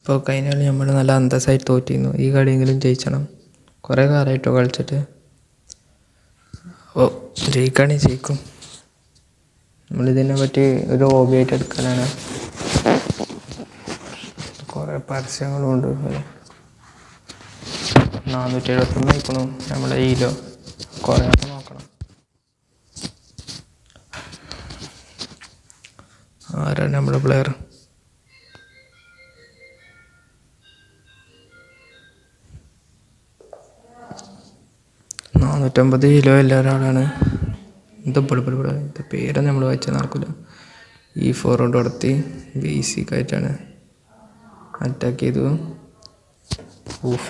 ഇപ്പോൾ കഴിഞ്ഞ കളി നമ്മൾ നല്ല അന്തസ്സായിട്ട് തോറ്റിരുന്നു. ഈ കളിയെങ്കിലും ജയിക്കണം. കുറേ കാലമായിട്ടോ കളിച്ചിട്ട്. അപ്പോൾ ജയിക്കുകയാണെങ്കിൽ ജയിക്കും. നമ്മളിതിനെ പറ്റി ഒരു ഹോബിയായിട്ട് എടുക്കലാണ്. കുറേ പരസ്യങ്ങളും ഉണ്ട്. 471 ആയിക്കണു നമ്മുടെ കയ്യിലോ. കുറേ നോക്കണം. ആരാണ് നമ്മുടെ പ്ലെയർ? 450 കിലോ എല്ലാ ഒരാളാണ്. ഇത് പേര് നമ്മൾ വായിച്ചാൽ നടക്കില്ല. E4 കൊണ്ട് കൊടുത്തി ബേസിക് ആയിട്ടാണ് അറ്റാക്ക് ചെയ്തു.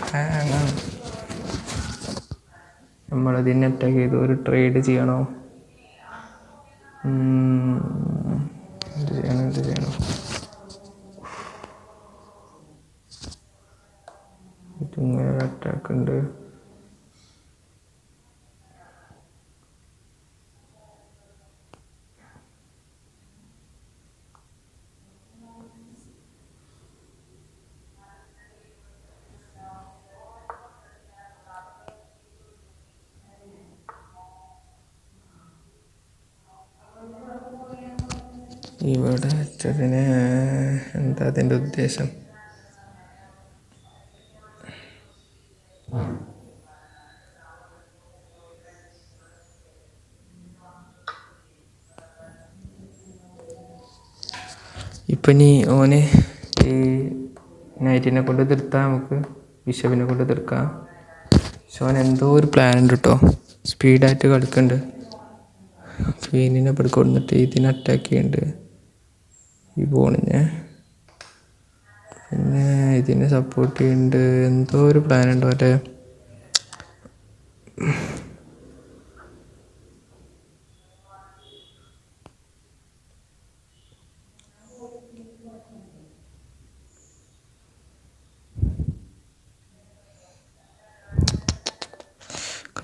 ഹാങ്ങാണ്. നമ്മളതിനെ അറ്റാക്ക് ചെയ്തു. ഒരു ട്രേഡ് ചെയ്യണോ? എന്ത് ചെയ്യണം? ഇതിങ്ങനെ അറ്റാക്ക് ഉണ്ട്. ഇവിടെ വെച്ചതിന് എന്താ അതിൻ്റെ ഉദ്ദേശം? ഇപ്പം ഇനി ഓന് ഈ നൈറ്റിനെ കൊണ്ട് തീർത്താൽ നമുക്ക് ബിഷപ്പിനെ കൊണ്ട് തീർക്കാം. പക്ഷെ ഓൻ എന്തോ ഒരു പ്ലാൻ ഉണ്ട് കേട്ടോ. സ്പീഡായിട്ട് കളിക്കുന്നുണ്ട്. ക്വീനിനെ ഇവിടെ കൊടുത്തിട്ട് ഇതിനെ അറ്റാക്ക് ചെയ്യുന്നുണ്ട്. ഈ ബോണിനെ പിന്നെ ഇതിനെ സപ്പോർട്ട് ചെയ്യുന്നുണ്ട്. എന്തോ ഒരു പ്ലാൻ ഉണ്ട്. മറ്റേ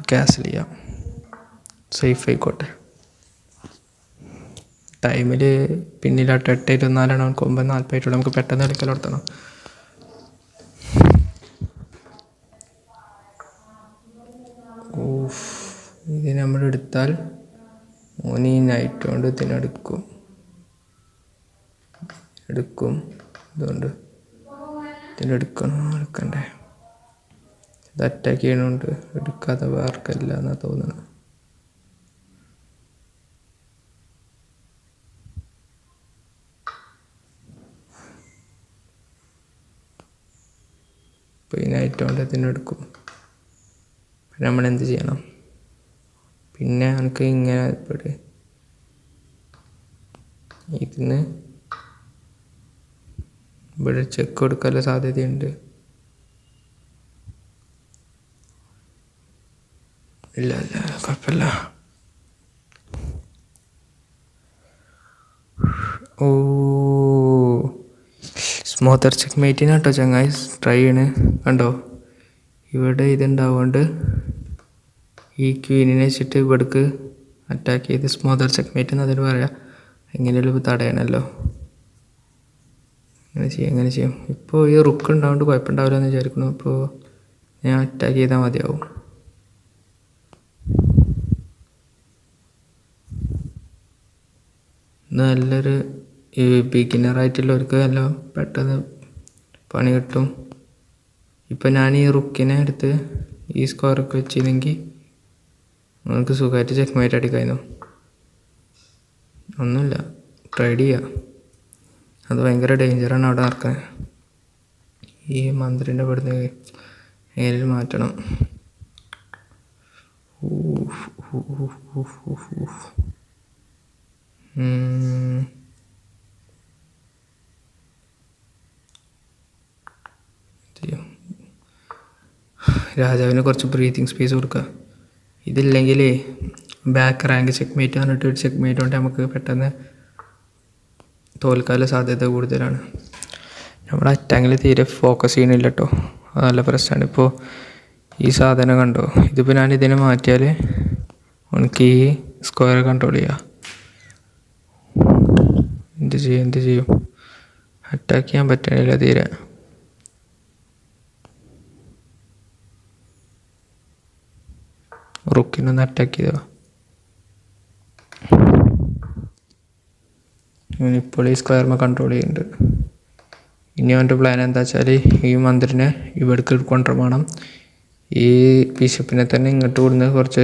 ക്യാൻസൽ ചെയ്യാം. സേഫ് ആയിക്കോട്ടെ. ടൈമിൽ പിന്നിലോട്ട് 8:24 നമുക്ക് 9:40 നമുക്ക് പെട്ടെന്ന് കളിക്കൽ നടത്തണം. ഇത് നമ്മൾ എടുത്താൽ ഓന് ഈ നൈറ്റ് കൊണ്ട് ഇതിനെടുക്കും. ഇതുകൊണ്ട് എടുക്കണ്ടേ? ഇത് അറ്റാക്ക് ചെയ്യണോണ്ട് എടുക്കാതെ വേർക്കല്ല എന്നാണ് തോന്നുന്നത്. ഇപ്പോൾ ഈ നൈറ്റ് കൊണ്ട് ഇതിനെടുക്കും. പിന്നെ നമ്മളെന്ത് ചെയ്യണം? പിന്നെ എനിക്ക് ഇങ്ങനെ ഇതിന് ഇവിടെ ചെക്ക് കൊടുക്കാനുള്ള സാധ്യതയുണ്ട്. ഇല്ല കുഴപ്പമില്ല. സ്മൂത്തർ ചെക്ക് മേറ്റിനാട്ടോ ചങ്ങായി ട്രൈ ചെയ്യണേ. കണ്ടോ ഇവിടെ ഇതുണ്ടാവുകൊണ്ട് ഈ ക്വീനിനെ വെച്ചിട്ട് ഇവിടേക്ക് അറ്റാക്ക് ചെയ്ത് സ്മൂത്തർ ചെക്ക് മേറ്റ് എന്ന് അതിന് പറയാം. എങ്ങനെയുള്ള തടയണമല്ലോ. അങ്ങനെ ചെയ്യും. ഇപ്പോൾ ഈ റുക്ക് ഉണ്ടാവുകൊണ്ട് കുഴപ്പമുണ്ടാവില്ല എന്ന് വിചാരിക്കുന്നു. ഇപ്പോൾ ഞാൻ അറ്റാക്ക് ചെയ്താൽ മതിയാവും. നല്ലൊരു ബിഗിനറായിട്ടുള്ളവർക്ക് എല്ലാം പെട്ടെന്ന് പണി കിട്ടും. ഇപ്പം ഞാൻ ഈ റുക്കിനെ എടുത്ത് ഈ സ്കോറൊക്കെ വെച്ചിരുന്നെങ്കിൽ നമുക്ക് സുഖമായിട്ട് ചെക്ക്മേറ്റ് അടിക്കായിരുന്നു. ഒന്നുമില്ല, ട്രൈഡ് ചെയ്യാം. അത് ഭയങ്കര ഡേഞ്ചറാണ് അവിടെ നടക്കാൻ. ഈ മന്ത്രിൻ്റെ ഇവിടുന്ന് എങ്ങനെയും മാറ്റണം. രാജാവിന് കുറച്ച് ബ്രീത്തിങ് സ്പേസ് കൊടുക്കുക. ഇതില്ലെങ്കിൽ ബാക്ക് റാങ്ക് ചെക്ക്മേറ്റ് പറഞ്ഞിട്ട് ഒരു ചെക്ക്മേറ്റ് കൊണ്ട് നമുക്ക് പെട്ടെന്ന് തോൽക്കാനുള്ള സാധ്യത കൂടുതലാണ്. നമ്മുടെ അറ്റാക്കിൽ തീരെ ഫോക്കസ് ചെയ്യണില്ല കേട്ടോ. അത് നല്ല പ്രശ്നമാണ്. ഇപ്പോൾ ഈ സാധനം കണ്ടോ? ഇതിപ്പോൾ ഞാൻ ഇതിനെ മാറ്റിയാൽ എനിക്ക് ഈ സ്ക്വയർ കൺട്രോൾ ചെയ്യാം. എന്ത് ചെയ്യും? അറ്റാക്ക് ചെയ്യാൻ പറ്റണില്ല തീരെ. റുക്കിനൊന്ന് അറ്റാക്ക് ചെയ്തോ. ഇപ്പോൾ ഈ സ്ക്വയർമ കൺട്രോൾ ചെയ്യുന്നുണ്ട്. ഇനി അവൻ്റെ പ്ലാൻ എന്താ വെച്ചാൽ ഈ മന്ത്രിനെ ഇവിടേക്ക് കൊണ്ടുവരണം. ഈ ബിഷപ്പിനെ തന്നെ ഇങ്ങോട്ട് കൊടുന്ന് കുറച്ച്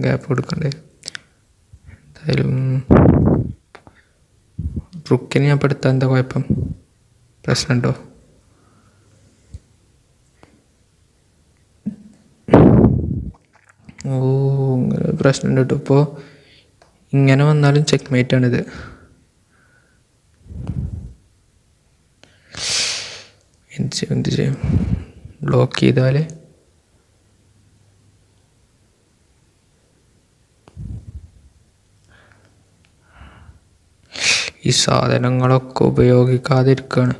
ഗ്യാപ്പ് കൊടുക്കണ്ടേ. എന്തായാലും റുക്കിനെ ഞാൻ പെടുത്താൻ എന്താ കുഴപ്പം? പ്രശ്നമുണ്ടോ? ഓ, പ്രശ്നമുണ്ട് കേട്ടോ. ഇപ്പോൾ ഇങ്ങനെ വന്നാലും ചെക്ക് മേറ്റാണിത്. എന്ത് ചെയ്യും? ബ്ലോക്ക് ചെയ്താൽ ഈ സാധനങ്ങളൊക്കെ ഉപയോഗിക്കാതിരിക്കുകയാണ്.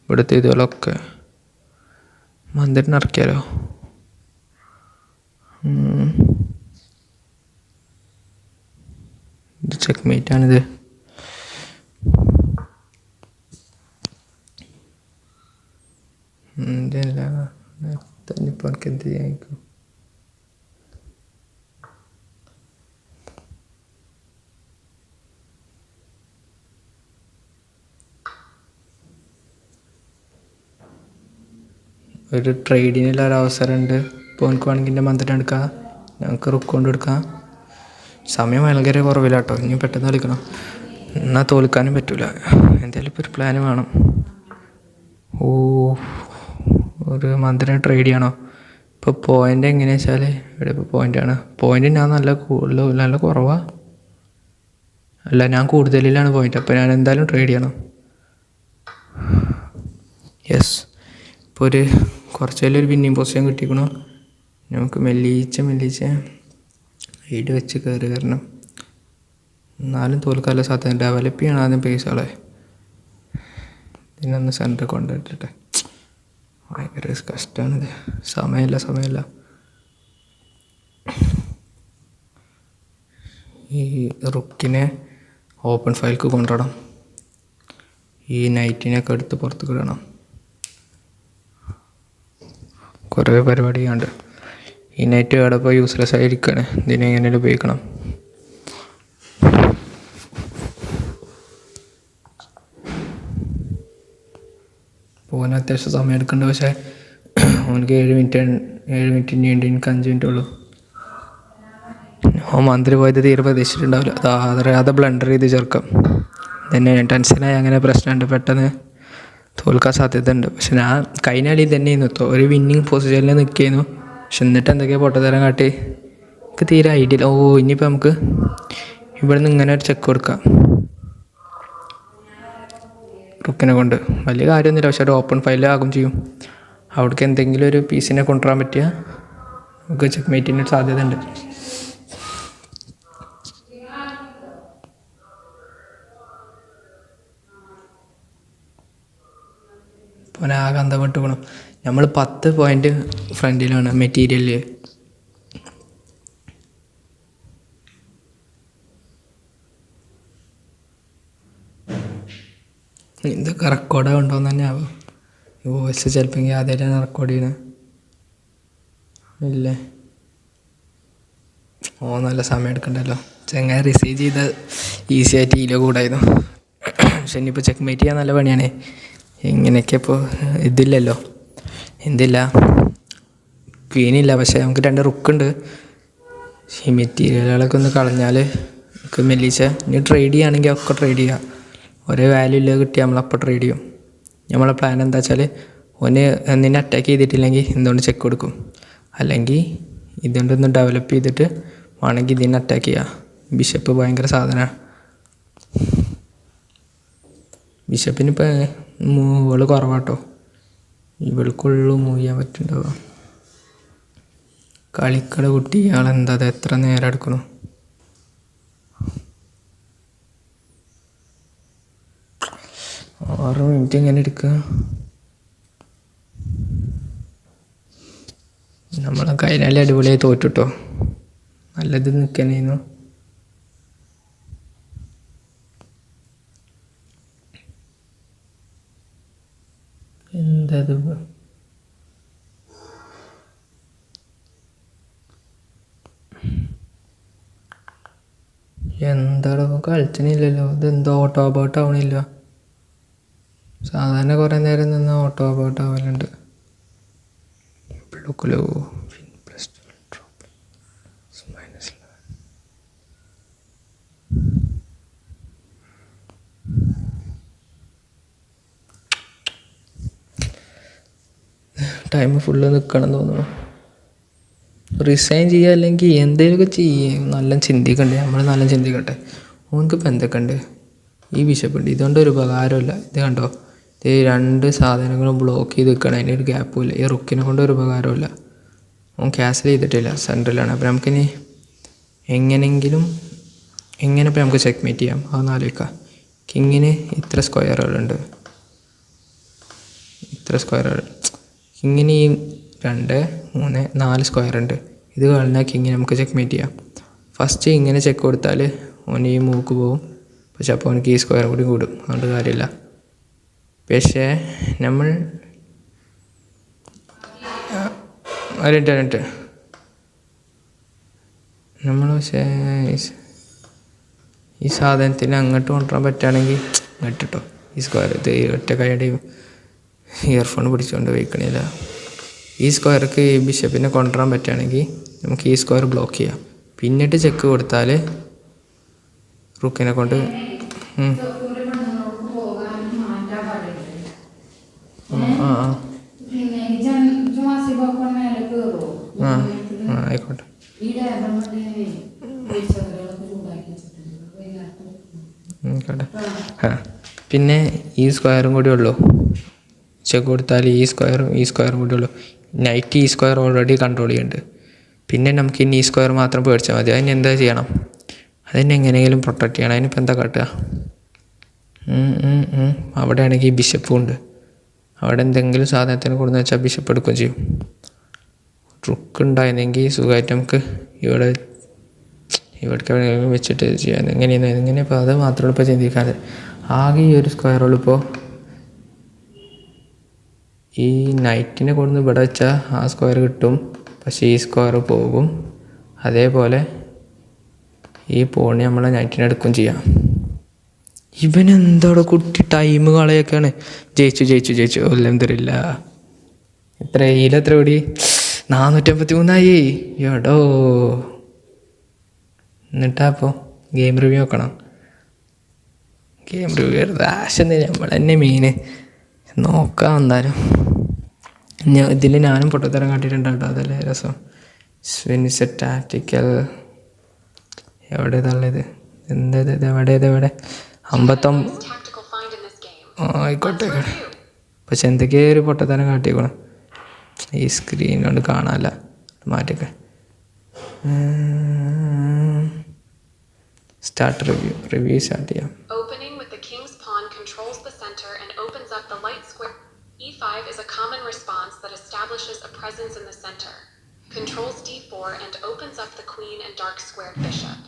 ഇവിടുത്തെ ഇതുകളൊക്കെ മന്ദിരിനിറക്കിയാലോ? ഇത് ചെക്ക് മേറ്റാണിത്. ഇതല്ല തന്നിപ്പോൾ എനിക്ക് എന്ത് ചെയ്യാൻ? ഒരു ട്രേഡിനുള്ള ഒരു അവസരമുണ്ട്. ഇപ്പോൾ എനിക്ക് വേണമെങ്കിൽ എൻ്റെ മന്ത്രം എടുക്കാം, ഞങ്ങൾക്ക് റുക്ക് കൊണ്ട് എടുക്കാം. സമയം ഭയങ്കര കുറവില്ല കേട്ടോ. ഇനി പെട്ടെന്ന് കളിക്കണം, എന്നാൽ തോൽക്കാനും പറ്റില്ല. എന്തായാലും ഇപ്പോൾ ഒരു പ്ലാൻ വേണം. ഓ, ഒരു മന്ത്രിനെ ട്രേഡ് ചെയ്യണോ? ഇപ്പോൾ പോയിൻ്റ് എങ്ങനെയാ വെച്ചാൽ ഇവിടെ ഇപ്പോൾ പോയിൻ്റാണ്. പോയിൻ്റ് ഞാൻ നല്ല കുറവാണ്. അല്ല, ഞാൻ കൂടുതലിലാണ് പോയിൻ്റ്. അപ്പോൾ ഞാൻ എന്തായാലും ട്രേഡ് ചെയ്യണം. യെസ്, ഇപ്പോൾ ഒരു കുറച്ചൊരു വിന്നിങ് പൊസിഷൻ കിട്ടിക്കണോ. നമുക്ക് മെല്ലിച്ച ഹൈഡ് വെച്ച് കയറി വരണം. എന്നാലും തോൽക്കാനുള്ള സാധ്യത. ഡെവലപ്പ് ചെയ്യണം ആദ്യം പേസുകളെ. ഇതിനൊന്ന് സെൻറ്റർ കൊണ്ടിട്ടിട്ടെ. ഭയങ്കര കഷ്ടമാണിത്. സമയമില്ല. ഈ റുക്കിനെ ഓപ്പൺ ഫയൽക്ക് കൊണ്ടുവരണം. ഈ നൈറ്റിനെയൊക്കെ എടുത്ത് പുറത്തേക്ക് ഇടണം. കുറേ പരിപാടി ചെയ്യാണ്ട്. ഈ നൈറ്റ് അവിടെ ഇപ്പോൾ യൂസ്ലെസ് ആയിരിക്കുകയാണ്. ഇതിനെ എങ്ങനെയും ഉപയോഗിക്കണം. പോകാൻ അത്യാവശ്യം സമയം എടുക്കുന്നുണ്ട്. പക്ഷേ അവനക്ക് 7 മിനിറ്റ് ഇനിയുണ്ട്. എനിക്ക് 5 മിനിറ്റ് ഉള്ളൂ. മന്ത്രി പോയത് തീരെ പ്രതീക്ഷിച്ചിട്ടുണ്ടാവില്ല. അത് ബ്ലണ്ടർ ചെയ്ത് ചേർക്കാം. തന്നെ ടെൻഷനായി. അങ്ങനെ പ്രശ്നമുണ്ട്. പെട്ടെന്ന് തോൽക്കാൻ സാധ്യത ഉണ്ട്. പക്ഷെ ഞാൻ കഴിഞ്ഞ കളി തന്നെ നിർത്തോ ഒരു വിന്നിങ് പൊസിഷനിൽ നിൽക്കുന്നു. പക്ഷെ എന്നിട്ട് എന്തൊക്കെയാണ് പൊട്ടത്തരം കാട്ടി. എനിക്ക് തീരെ ഐഡിയ ഇല്ല. ഇനിയിപ്പോൾ നമുക്ക് ഇവിടെ നിന്ന് ഇങ്ങനെ ഒരു ചെക്ക് കൊടുക്കാം റുക്കിനെ കൊണ്ട്. വലിയ കാര്യമൊന്നുമില്ല, പക്ഷെ ഒരു ഓപ്പൺ ഫയലാകും ചെയ്യും. അവിടേക്ക് എന്തെങ്കിലും ഒരു പീസിനെ കൊണ്ടുവരാൻ പറ്റിയാൽ നമുക്ക് ചെക്ക് മേറ്റിന് സാധ്യത ഉണ്ട്. അപ്പോൾ ആകെ അന്തം വിട്ട് പോകണം. നമ്മൾ 10 പോയിൻ്റ് ഫ്രണ്ടിലാണ് മെറ്റീരിയല്. ഇതൊക്കെ റെക്കോർഡ് ഉണ്ടോയെന്ന് തന്നെ ആവും. ഈ വോയിസ് ചിലപ്പോൾ ആദ്യമായിട്ടാണ് റെക്കോർഡ് ചെയ്യുന്നത്. ഇല്ലേ? നല്ല സമയം എടുക്കണ്ടല്ലോ. ചെങ്ങനെ റിസീവ് ചെയ്ത് ഈസി ആയിട്ട് ഇതിലെ കൂടായിരുന്നു. പക്ഷെ ഇനിയിപ്പോൾ ചെക്ക് മേറ്റ് ചെയ്യാൻ നല്ല പണിയാണ്. ഇങ്ങനെയൊക്കെ ഇപ്പോൾ ഇതില്ലല്ലോ, എന്തില്ല, ക്വീനില്ല. പക്ഷേ നമുക്ക് 2 റുക്കുണ്ട്. ഈ മെറ്റീരിയലുകളൊക്കെ ഒന്ന് കളഞ്ഞാൽ നമുക്ക് മെല്ലിച്ച ഇനി ട്രേഡ് ചെയ്യുകയാണെങ്കിൽ ഒക്കെ ട്രേഡ് ചെയ്യാം. ഒരേ വാല്യൂ ഇല്ല കിട്ടിയാൽ നമ്മളപ്പോൾ ട്രേഡ് ചെയ്യും. നമ്മളെ പ്ലാൻ എന്താ വെച്ചാൽ ഒന്ന് നിന്നെ അറ്റാക്ക് ചെയ്തിട്ടില്ലെങ്കിൽ എന്തുകൊണ്ട് ചെക്ക് കൊടുക്കും, അല്ലെങ്കിൽ ഇതുകൊണ്ടൊന്ന് ഡെവലപ്പ് ചെയ്തിട്ട് വേണമെങ്കിൽ ഇതിനെ അറ്റാക്ക് ചെയ്യുക. ബിഷപ്പ് ഭയങ്കര സാധനമാണ്. ബിഷപ്പിനിപ്പോൾ മൂവുകൾ കുറവാട്ടോ. ഇവൾക്കുള്ളൂ മൂവ് ചെയ്യാൻ പറ്റുന്നുണ്ടാവുക. കളിക്കട കുട്ടി ആളെന്താ അത് എത്ര നേരം എടുക്കണു. 6 മിനിറ്റ് എങ്ങനെ എടുക്കുക? നമ്മളെ കൈനാലി അടിപൊളിയായി തോറ്റുട്ടോ. നല്ലത് നിൽക്കാനായിരുന്നു. എന്തത് എന്താടോ കളിച്ചണില്ലല്ലോ, ഇതെന്തോ ഓട്ടോ അബൌട്ട് ആവണില്ല. സാധാരണ കുറേ നേരം നിന്ന് ഓട്ടോ അബൌട്ട് ആവലുണ്ട്. ടൈം ഫുള്ള് നിൽക്കണം തോന്നുന്നു. റിസൈൻ ചെയ്യുക അല്ലെങ്കിൽ എന്തെങ്കിലുമൊക്കെ ചെയ്യുക. നല്ല ചിന്തിക്കണ്ടേ, നമ്മൾ നല്ല ചിന്തിക്കട്ടെ. ഓനക്കിപ്പോൾ എന്തൊക്കെ ഉണ്ട്? ഈ ബിഷപ്പുണ്ട്, ഇതുകൊണ്ട് ഒരു ഉപകാരമില്ല. ഇത് കണ്ടോ, ഇത് 2 സാധനങ്ങളും ബ്ലോക്ക് ചെയ്ത് നിൽക്കണം, അതിൻ്റെ ഒരു ഗ്യാപ്പും ഇല്ല. ഈ റുക്കിനെ കൊണ്ട് ഒരു ഉപകാരമില്ല. ഓൻ ക്യാൻസൽ ചെയ്തിട്ടില്ല, സെൻട്രലാണ്. അപ്പോൾ നമുക്കിനി എങ്ങനെയെങ്കിലും ഇപ്പോൾ നമുക്ക് ചെക്ക് മേറ്റ് ചെയ്യാം. അതൊന്ന് ആലോചിക്കാം. കിങ്ങിന് ഇത്ര സ്ക്വയറുകളുണ്ട്, ഇത്ര സ്ക്വയറുകൾ. കിങ്ങിന് ഈ 2, 3, 4 സ്ക്വയറുണ്ട്. ഇത് കളഞ്ഞാൽ കിങ്ങിന് നമുക്ക് ചെക്ക് മേറ്റ് ചെയ്യാം. ഫസ്റ്റ് ഇങ്ങനെ ചെക്ക് കൊടുത്താൽ ഓൻ ഈ മൂക്ക് പോവും. പക്ഷെ അപ്പോൾ അവനക്ക് ഈ സ്ക്വയർ കൂടി കൂടും, അതുകൊണ്ട് കാര്യമില്ല. പക്ഷേ നമ്മൾ ഒരു നമ്മൾ പക്ഷേ ഈ സാധനത്തിന് അങ്ങോട്ട് കൊണ്ടുവരാൻ പറ്റുകയാണെങ്കിൽ ഇങ്ങോട്ട് കേട്ടോ, ഈ സ്ക്വയർ. ഇത് ഒറ്റ കൈയുടെ ഇയർഫോൺ പിടിച്ചുകൊണ്ട് വയ്ക്കണില്ല. ഈ സ്ക്വയർക്ക് ഈ ബിഷപ്പിനെ കൊണ്ടുവരാൻ പറ്റുകയാണെങ്കിൽ നമുക്ക് ഈ സ്ക്വയർ ബ്ലോക്ക് ചെയ്യാം. പിന്നിട്ട് ചെക്ക് കൊടുത്താൽ റുക്കിനെ കൊണ്ട് ആയിക്കോട്ടെ. പിന്നെ ഈ സ്ക്വയറും കൂടി ഉള്ളൂ. ചെക്ക് കൊടുത്താൽ ഈ സ്ക്വയറും കൂടി ഉള്ളൂ. നൈറ്റ് ഈ സ്ക്വയർ ഓൾറെഡി കൺട്രോൾ ചെയ്യുന്നുണ്ട്. പിന്നെ നമുക്ക് ഇനി ഈ സ്ക്വയർ മാത്രം പേടിച്ചാൽ മതി. അതിന് എന്താ ചെയ്യണം? അതിനെ എങ്ങനെയെങ്കിലും പ്രൊട്ടക്റ്റ് ചെയ്യണം. അതിനിപ്പോൾ എന്താ കാട്ടുക? അവിടെ ആണെങ്കിൽ ബിഷപ്പും ഉണ്ട്. അവിടെ എന്തെങ്കിലും സാധനത്തിന് കൊടുന്ന് വെച്ചാൽ ബിഷപ്പ് എടുക്കുകയും ചെയ്യും. റുക്ക് ഉണ്ടായിരുന്നെങ്കിൽ സുഖമായിട്ട് നമുക്ക് ഇവിടേക്ക് വെച്ചിട്ട് ചെയ്യാൻ എങ്ങനെ ഇപ്പോൾ അത് മാത്രമേ ഇപ്പോൾ ചിന്തിക്കാതെ. ആകെ ഈ ഒരു സ്ക്വയറുള്ളൂ. ഇപ്പോൾ ഈ നൈറ്റിനെ കൊടുന്ന് ഇവിടെ വെച്ചാൽ ആ സ്ക്വയർ കിട്ടും, പക്ഷേ ഈ സ്ക്വയർ പോകും. അതേപോലെ ഈ പോണി നമ്മളെ നൈറ്റിനെ എടുക്കുകയും ചെയ്യാം. ഇവനെന്താടോ കുട്ടി ടൈം കളയൊക്കെയാണ്. ജയിച്ചു അൽഹംദുലില്ലാ. എത്ര കൂടി? 453 എടോ. എന്നിട്ടാ അപ്പോൾ ഗെയിം റിവ്യൂ നോക്കണം. ഗെയിം റിവ്യൂ ആശന്ന് നമ്മൾ തന്നെ മെയിൻ നോക്കാം. എന്തായാലും ഇതിൽ ഞാനും പൊട്ടത്തരം കാട്ടിയിട്ടുണ്ടോ, അതല്ലേ രസം. സ്വിനിസ് ടാക്റ്റിക്കൽ എവിടെ തള്ളത്? എവിടെ 59. ആയിക്കോട്ടെ. പക്ഷെ എന്തൊക്കെയോ ഒരു പൊട്ടത്തരം കാട്ടിക്കണം. ഈ സ്ക്രീൻ കൊണ്ട് കാണാനല്ല, മാറ്റൊക്കെ. സ്റ്റാർട്ട് റിവ്യൂ സ്റ്റാർട്ട് ചെയ്യാം. Opening with the king's pawn controls the center and opens up the light square. E5 is a common response that establishes a presence in the center. Controls D4 and opens up the queen and dark squared bishop.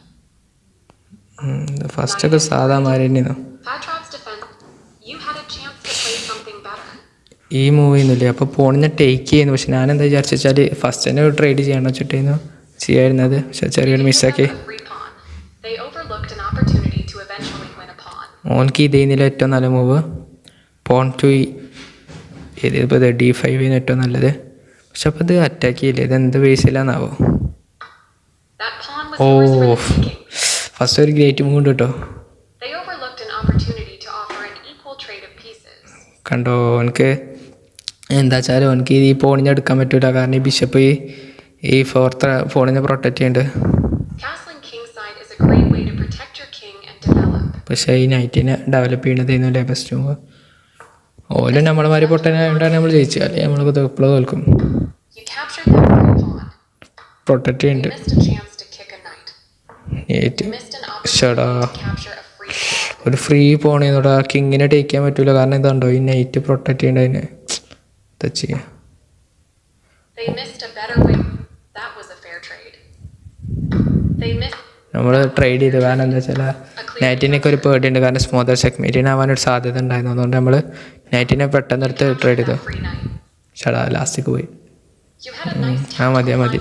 First ഒക്കെ സാധാ മാതിരി തന്നെയാണോ? Patrov's defense. You had a chance to play something better. ഈ move ചെയ്യുന്നില്ലേ, അപ്പോൾ പോണിനെ take ചെയ്യുന്നു. പക്ഷെ ഞാൻ എന്താ വിചാരിച്ചാൽ ഫസ്റ്റ് തന്നെ ട്രേഡ് ചെയ്യണം വെച്ചിട്ടായിരുന്നു ചെയ്യായിരുന്നത്. പക്ഷെ ചെറിയൊരു മിസ്സാക്കി. ഓനക്ക് ഇത് ചെയ്യുന്നില്ല ഏറ്റവും നല്ല മൂവ്. പോൺ ടു ഇതിപ്പോൾ D5 ഏറ്റവും നല്ലത്. പക്ഷെ അപ്പോൾ ഇത് അറ്റാക്ക് ചെയ്യില്ല. ഇതെന്ത് ബേസിലാന്നാവോ? ഓ, ഫസ്റ്റ് ഒരു ഗ്രേറ്റ് മൂവ് ഉണ്ട് കേട്ടോ. കണ്ടോ, എനിക്ക് എന്താ വെച്ചാൽ എനിക്ക് ഈ ഫോണിനെ എടുക്കാൻ പറ്റില്ല. കാരണം ഈ ബിഷപ്പ് ഈ ഫോർത്ത് ഫോണിനെ പ്രൊട്ടക്റ്റ് ചെയ്യുന്നുണ്ട്. പക്ഷേ ഈ നൈറ്റിനെ ഡെവലപ്പ് ചെയ്യുന്നതായിരുന്നില്ലേ ബെസ്റ്റ് മൂവ്. ഓലും നമ്മളെ മാതിരി പൊട്ടനായതുകൊണ്ടാണ് നമ്മൾ ജയിച്ചത്. അല്ലെങ്കിൽ നമ്മൾക്ക് എപ്പോഴും തോൽക്കും. പ്രൊട്ടക്റ്റ് ചെയ്യുന്നുണ്ട്. ഷടാ, ഒരു ഫ്രീ പോണേന്നോടാ. കിങ്ങിനെ ടേക്ക് ചെയ്യാൻ പറ്റൂല. കാരണം ഇതുണ്ടോ, ഈ നൈറ്റ് പ്രൊട്ടക്റ്റ് ചെയ്യേണ്ടതിന് എന്താ ചെയ്യാ? നമ്മൾ ട്രേഡ് ചെയ്തു. കാരണം എന്താ വെച്ചാൽ നൈറ്റിനൊക്കെ ഒരു പേടിയുണ്ട്. കാരണം സ്മോദർ ചെക്ക്മേറ്റിനാവാനൊരു സാധ്യത ഉണ്ടായിരുന്നു. അതുകൊണ്ട് നമ്മൾ നൈറ്റിനെ പെട്ടെന്ന് എടുത്ത് ട്രേഡ് ചെയ്തു. ഷടാ, ലാസ്റ്റിക്ക് പോയി. മതി